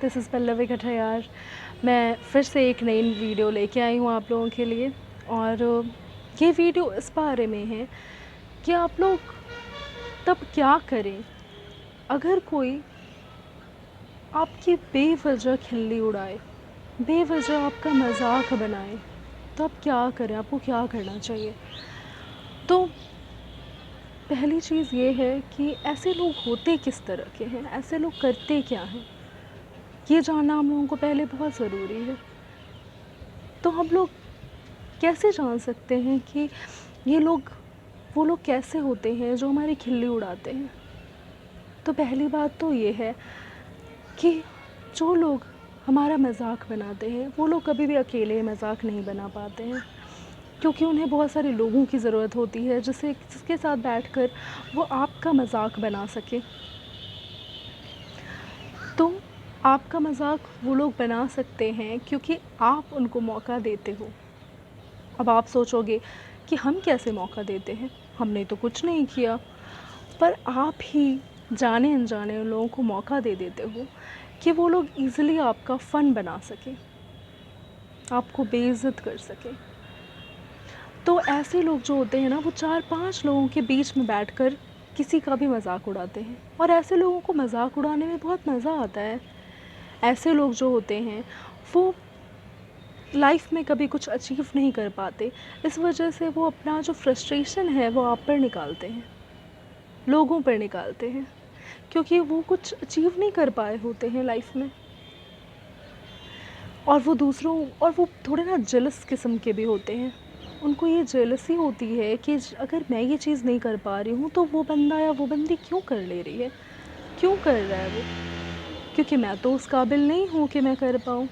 This is Pallavi कठयार। मैं फिर से एक नई वीडियो लेके आई हूँ आप लोगों के लिए। और ये वीडियो इस बारे में है कि आप लोग तब क्या करें अगर कोई आपकी बेवजह खिल्ली उड़ाए, बेवजह आपका मजाक बनाए, तो आप क्या करें, आपको क्या करना चाहिए। तो पहली चीज़ ये है कि ऐसे लोग होते किस तरह के हैं, ऐसे लोग करते क्या हैं, ये जानना हम लोगों को पहले बहुत ज़रूरी है। तो हम लोग कैसे जान सकते हैं कि ये लोग, वो लोग कैसे होते हैं जो हमारी खिल्ली उड़ाते हैं। तो पहली बात तो ये है कि जो लोग हमारा मजाक बनाते हैं वो लोग कभी भी अकेले मजाक नहीं बना पाते हैं, क्योंकि उन्हें बहुत सारे लोगों की ज़रूरत होती है जिसके साथ बैठकर वो आपका मजाक बना सके। तो आपका मजाक वो लोग बना सकते हैं क्योंकि आप उनको मौका देते हो। अब आप सोचोगे कि हम कैसे मौका देते हैं, हमने तो कुछ नहीं किया, पर आप ही जाने अनजाने उन लोगों को मौका दे देते हो कि वो लोग ईज़िली आपका फ़न बना सकें, आपको बेइज्जत कर सकें। तो ऐसे लोग जो होते हैं ना, वो 4-5 लोगों के बीच में बैठकर किसी का भी मजाक उड़ाते हैं, और ऐसे लोगों को मजाक उड़ाने में बहुत मज़ा आता है। ऐसे लोग जो होते हैं वो लाइफ में कभी कुछ अचीव नहीं कर पाते, इस वजह से वो अपना जो फ्रस्ट्रेशन है वो आप पर निकालते हैं, लोगों पर निकालते हैं, क्योंकि वो कुछ अचीव नहीं कर पाए होते हैं लाइफ में। और वो दूसरों, और वो थोड़े ना जेलस किस्म के भी होते हैं। उनको ये जेलसी होती है कि अगर मैं ये चीज़ नहीं कर पा रही हूँ तो वो बंदा या वो बंदी क्यों कर ले रही है, क्यों कर रहा है वो, क्योंकि मैं तो उस काबिल नहीं हूँ कि मैं कर पाऊँ।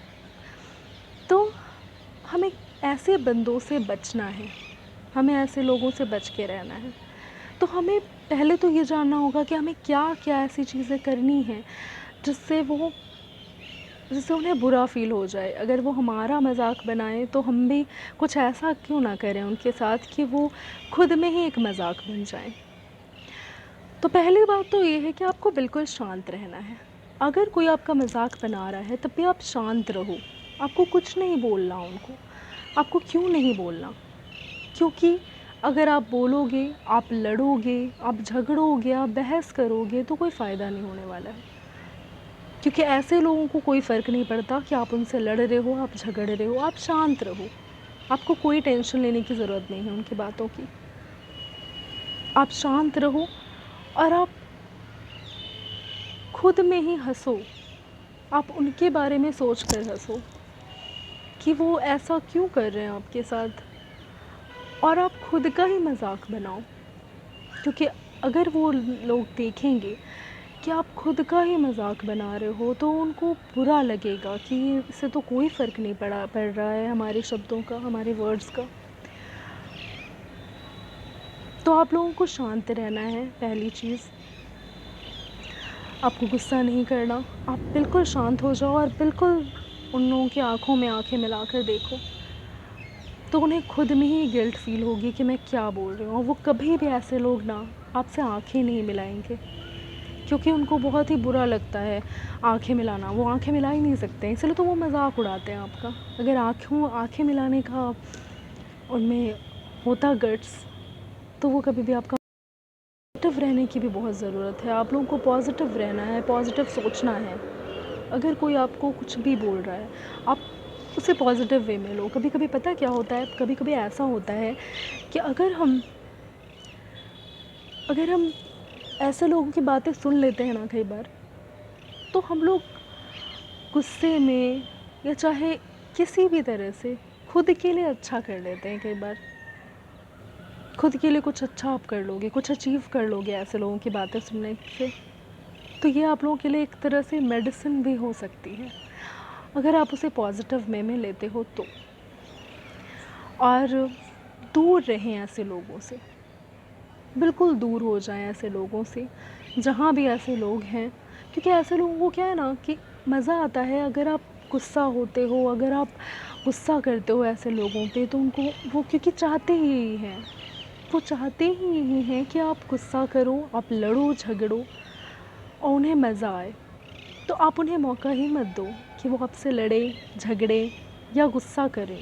तो हमें ऐसे बंदों से बचना है, हमें ऐसे लोगों से बच के रहना है। तो हमें पहले तो ये जानना होगा कि हमें क्या क्या ऐसी चीज़ें करनी हैं जिससे उन्हें बुरा फ़ील हो जाए। अगर वो हमारा मजाक बनाएं तो हम भी कुछ ऐसा क्यों ना करें उनके साथ कि वो खुद में ही एक मजाक बन जाएं। तो पहली बात तो ये है कि आपको बिल्कुल शांत रहना है। अगर कोई आपका मजाक बना रहा है तब भी आप शांत रहो, आपको कुछ नहीं बोलना उनको। आपको क्यों नहीं बोलना, क्योंकि अगर आप बोलोगे, आप लड़ोगे, आप झगड़ोगे, आप बहस करोगे तो कोई फ़ायदा नहीं होने वाला है। क्योंकि ऐसे लोगों को कोई फ़र्क नहीं पड़ता कि आप उनसे लड़ रहे हो, आप झगड़ रहे हो, आप शांत रहो। आपको कोई टेंशन लेने की ज़रूरत नहीं है उनकी बातों की। आप शांत रहो और आप खुद में ही हंसो। आप उनके बारे में सोच कर हंसो कि वो ऐसा क्यों कर रहे हैं आपके साथ, और आप खुद का ही मजाक बनाओ। क्योंकि अगर वो लोग देखेंगे कि आप खुद का ही मजाक बना रहे हो तो उनको बुरा लगेगा कि इससे तो कोई फ़र्क नहीं पड़ रहा है हमारे शब्दों का, हमारे वर्ड्स का। तो आप लोगों को शांत रहना है। पहली चीज़, आपको गुस्सा नहीं करना, आप बिल्कुल शांत हो जाओ और बिल्कुल उन लोगों की आंखों में आंखें मिलाकर देखो। तो उन्हें खुद में ही गिल्ट फील होगी कि मैं क्या बोल रही हूँ, और वो कभी भी ऐसे लोग ना आपसे आंखें नहीं मिलाएंगे, क्योंकि उनको बहुत ही बुरा लगता है आंखें मिलाना। वो आंखें मिला ही नहीं सकते, इसलिए तो वो मजाक उड़ाते हैं आपका। अगर आंखें मिलाने का उनमें होता गट्स, तो वो कभी भी आपका पॉजिटिव रहने की भी बहुत ज़रूरत है। आप लोगों को पॉजिटिव रहना है, पॉजिटिव सोचना है। अगर कोई आपको कुछ भी बोल रहा है, आप उसे पॉजिटिव वे में लो। कभी कभी पता क्या होता है, कभी कभी ऐसा होता है कि अगर हम ऐसे लोगों की बातें सुन लेते हैं ना कई बार, तो हम लोग गुस्से में या चाहे किसी भी तरह से खुद के लिए अच्छा कर लेते हैं। कई बार खुद के लिए कुछ अच्छा आप कर लोगे, कुछ अचीव कर लोगे ऐसे लोगों की बातें सुनने से। तो ये आप लोगों के लिए एक तरह से मेडिसिन भी हो सकती है, अगर आप उसे पॉजिटिव वे में लेते हो तो। और दूर रहें ऐसे लोगों से, बिल्कुल दूर हो जाएं ऐसे लोगों से जहाँ भी ऐसे लोग हैं। क्योंकि ऐसे लोगों को क्या है ना कि मज़ा आता है। अगर आप गुस्सा होते हो, अगर आप गुस्सा करते हो ऐसे लोगों पे, तो उनको वो क्योंकि चाहते ही यही हैं, वो चाहते ही यही हैं कि आप गुस्सा करो, आप लड़ो झगड़ो और उन्हें मज़ा आए। तो आप उन्हें मौका ही मत दो कि वो आपसे लड़े, झगड़े या गुस्सा करें।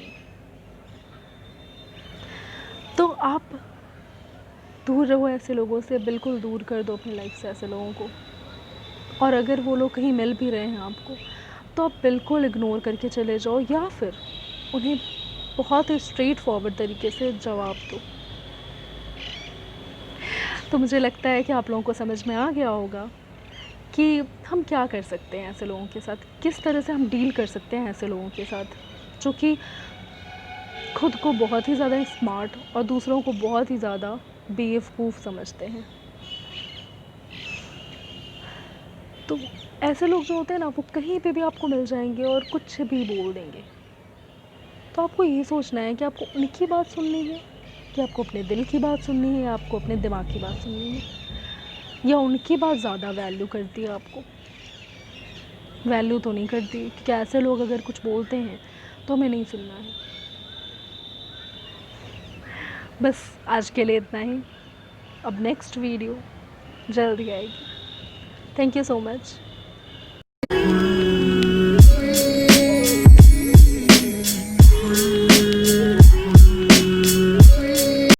तो आप दूर रहो ऐसे लोगों से, बिल्कुल दूर कर दो अपनी लाइफ से ऐसे लोगों को। और अगर वो लोग कहीं मिल भी रहे हैं आपको, तो आप बिल्कुल इग्नोर करके चले जाओ, या फिर उन्हें बहुत ही स्ट्रेट फॉरवर्ड तरीके से जवाब दो। तो मुझे लगता है कि आप लोगों को समझ में आ गया होगा कि हम क्या कर सकते हैं ऐसे लोगों के साथ, किस तरह से हम डील कर सकते हैं ऐसे लोगों के साथ जो कि खुद को बहुत ही ज़्यादा स्मार्ट और दूसरों को बहुत ही ज़्यादा बेवकूफ़ समझते हैं। तो ऐसे लोग जो होते हैं ना, वो कहीं पे भी आपको मिल जाएंगे और कुछ भी बोल देंगे। तो आपको ये सोचना है कि आपको उनकी बात सुननी है, कि आपको अपने दिल की बात सुननी है, या आपको अपने दिमाग की बात सुननी है, या उनकी बात ज़्यादा वैल्यू करती है आपको। वैल्यू तो नहीं करती, क्योंकि ऐसे लोग अगर कुछ बोलते हैं तो हमें नहीं सुनना है। बस आज के लिए इतना ही। अब नेक्स्ट वीडियो जल्दी आएगी। Thank you so much.